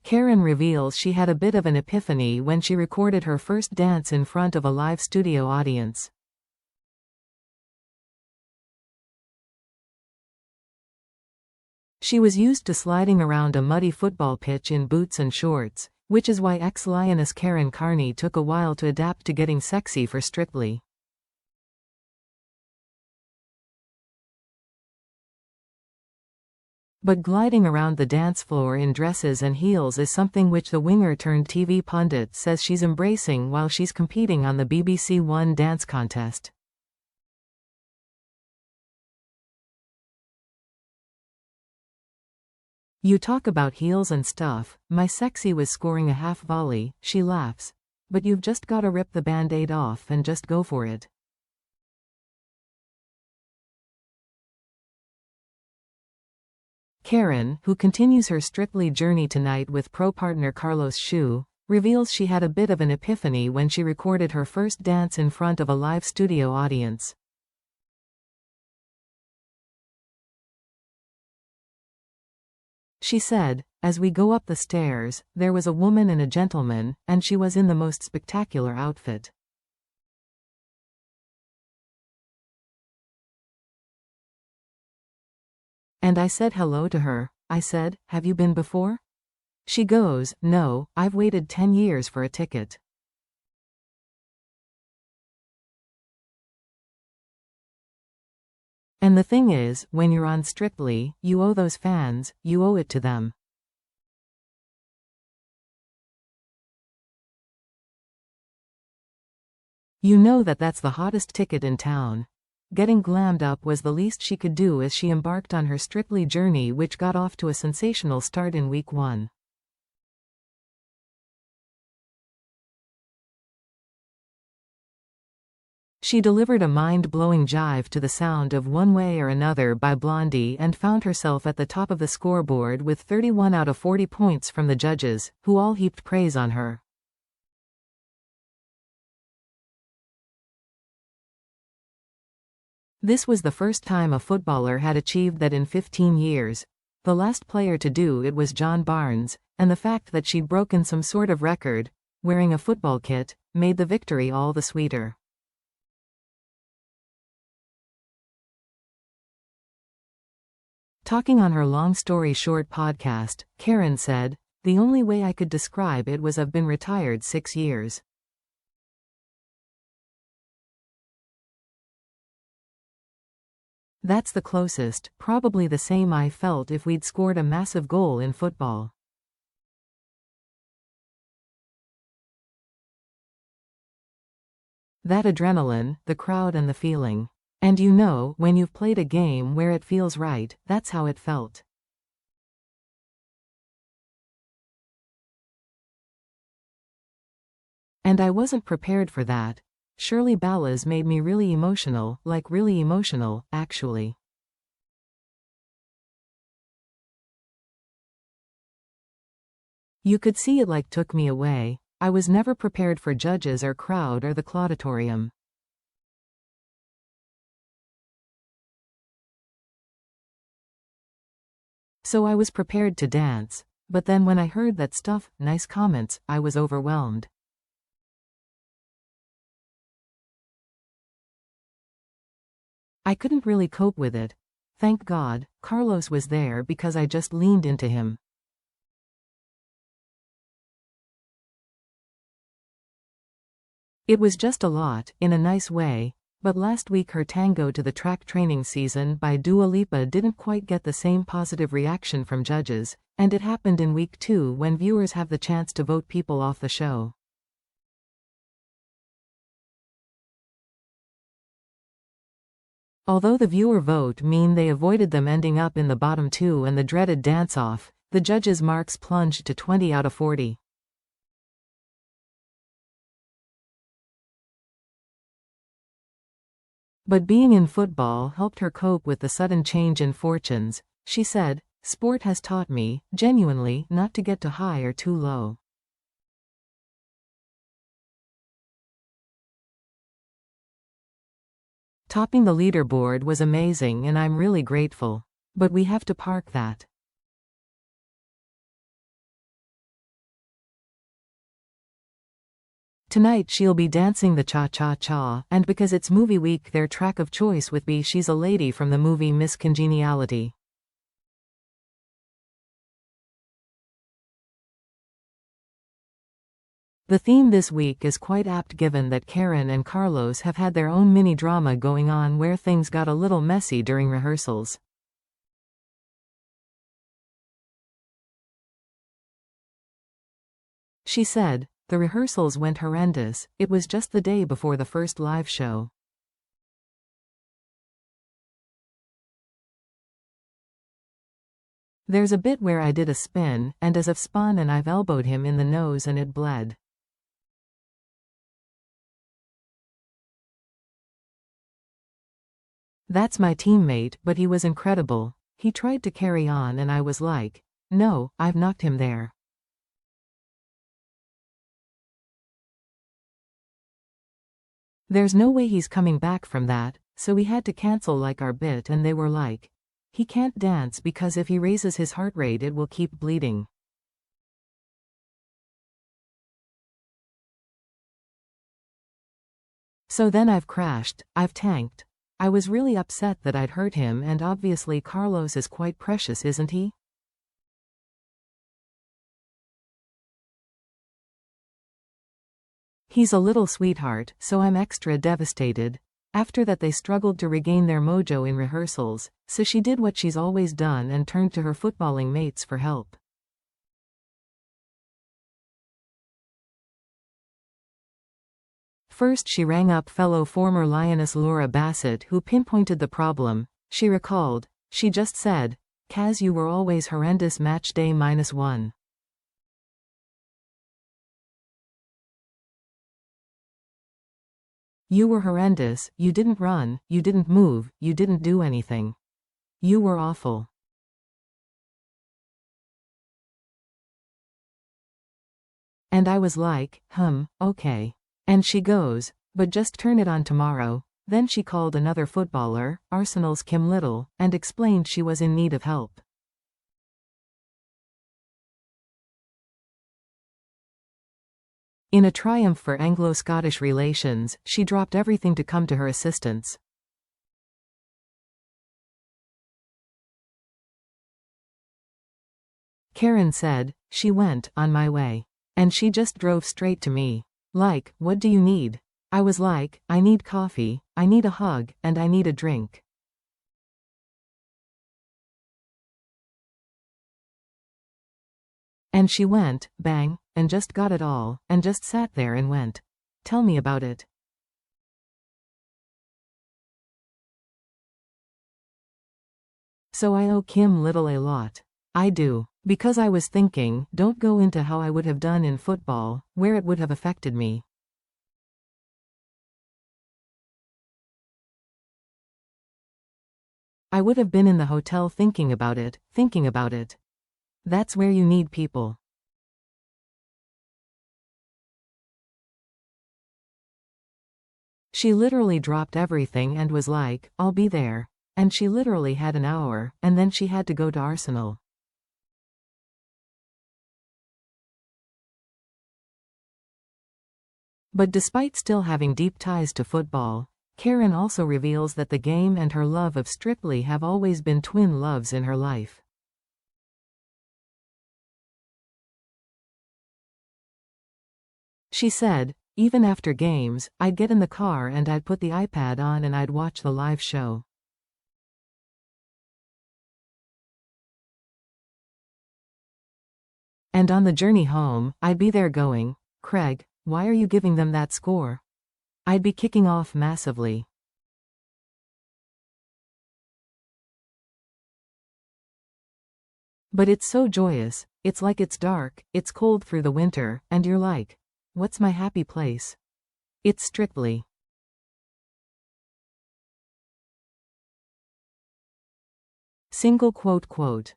Karen reveals she had a bit of an epiphany when she recorded her first dance in front of a live studio audience. She was used to sliding around a muddy football pitch in boots and shorts, which is why ex-Lioness Karen Carney took a while to adapt to getting sexy for Strictly. But gliding around the dance floor in dresses and heels is something which the winger-turned-TV pundit says she's embracing while she's competing on the BBC One dance contest. "You talk about heels and stuff, my sexy was scoring a half volley," she laughs. "But you've just gotta rip the band-aid off and just go for it." Karen, who continues her Strictly journey tonight with pro-partner Carlos Shu, reveals she had a bit of an epiphany when she recorded her first dance in front of a live studio audience. She said, "As we go up the stairs, there was a woman and a gentleman, and she was in the most spectacular outfit. And I said hello to her. I said, 'Have you been before?' She goes, 'No, I've waited 10 years for a ticket.'" And the thing is, when you're on Strictly, you owe those fans, you owe it to them. You know that that's the hottest ticket in town. Getting glammed up was the least she could do as she embarked on her Strictly journey, which got off to a sensational start in week 1. She delivered a mind-blowing jive to the sound of One Way or Another by Blondie and found herself at the top of the scoreboard with 31 out of 40 points from the judges, who all heaped praise on her. This was the first time a footballer had achieved that in 15 years. The last player to do it was John Barnes, and the fact that she'd broken some sort of record, wearing a football kit, made the victory all the sweeter. Talking on her Long Story Short podcast, Karen said, "The only way I could describe it was I've been retired 6 years. That's the closest, probably the same I felt if we'd scored a massive goal in football." That adrenaline, the crowd and the feeling. And you know, when you've played a game where it feels right, that's how it felt. And I wasn't prepared for that. Shirley Ballas made me really emotional, like really emotional, actually. You could see it like took me away. I was never prepared for judges or crowd or the clauditorium. So I was prepared to dance. But then when I heard that stuff, nice comments, I was overwhelmed. I couldn't really cope with it. Thank God, Carlos was there because I just leaned into him. It was just a lot, in a nice way. But last week her Tango to the Track training season by Dua Lipa didn't quite get the same positive reaction from judges, and it happened in week 2 when viewers have the chance to vote people off the show. Although the viewer vote mean they avoided them ending up in the bottom 2 and the dreaded dance-off, the judges' marks plunged to 20 out of 40. But being in football helped her cope with the sudden change in fortunes. She said, "Sport has taught me, genuinely, not to get too high or too low." Topping the leaderboard was amazing and I'm really grateful. But we have to park that. Tonight she'll be dancing the cha-cha-cha, and because it's movie week their track of choice would be She's a Lady from the movie Miss Congeniality. The theme this week is quite apt given that Karen and Carlos have had their own mini-drama going on where things got a little messy during rehearsals. She said, "The rehearsals went horrendous, it was just the day before the first live show. There's a bit where I did a spin, and as I've spun and I've elbowed him in the nose and it bled. That's my teammate, but he was incredible. He tried to carry on and I was like, no, I've knocked him there. There's no way he's coming back from that, so we had to cancel like our bit and they were like, he can't dance because if he raises his heart rate it will keep bleeding. So then I've crashed, I've tanked. I was really upset that I'd hurt him and obviously Carlos is quite precious, isn't he? He's a little sweetheart, so I'm extra devastated." After that they struggled to regain their mojo in rehearsals, so she did what she's always done and turned to her footballing mates for help. First she rang up fellow former Lioness Laura Bassett who pinpointed the problem. She recalled, she just said, "Kaz, you were always horrendous match day -1. You were horrendous, you didn't run, you didn't move, you didn't do anything. You were awful." And I was like, okay. And she goes, "But just turn it on tomorrow." Then she called another footballer, Arsenal's Kim Little, and explained she was in need of help. In a triumph for Anglo-Scottish relations, she dropped everything to come to her assistance. Karen said, "She went, on my way. And she just drove straight to me. Like, what do you need?" I was like, I need coffee, I need a hug, and I need a drink. And she went, bang, and just got it all, and just sat there and went, "Tell me about it." So I owe Kim Little a lot. I do. Because I was thinking, don't go into how I would have done in football, where it would have affected me. I would have been in the hotel thinking about it. That's where you need people. She literally dropped everything and was like, "I'll be there." And she literally had an hour, and then she had to go to Arsenal. But despite still having deep ties to football, Karen also reveals that the game and her love of Strictly have always been twin loves in her life. She said, "Even after games, I'd get in the car and I'd put the iPad on and I'd watch the live show. And on the journey home, I'd be there going, 'Craig, why are you giving them that score?' I'd be kicking off massively. But it's so joyous, it's like it's dark, it's cold through the winter, and you're like, what's my happy place? It's Strictly." Single quote.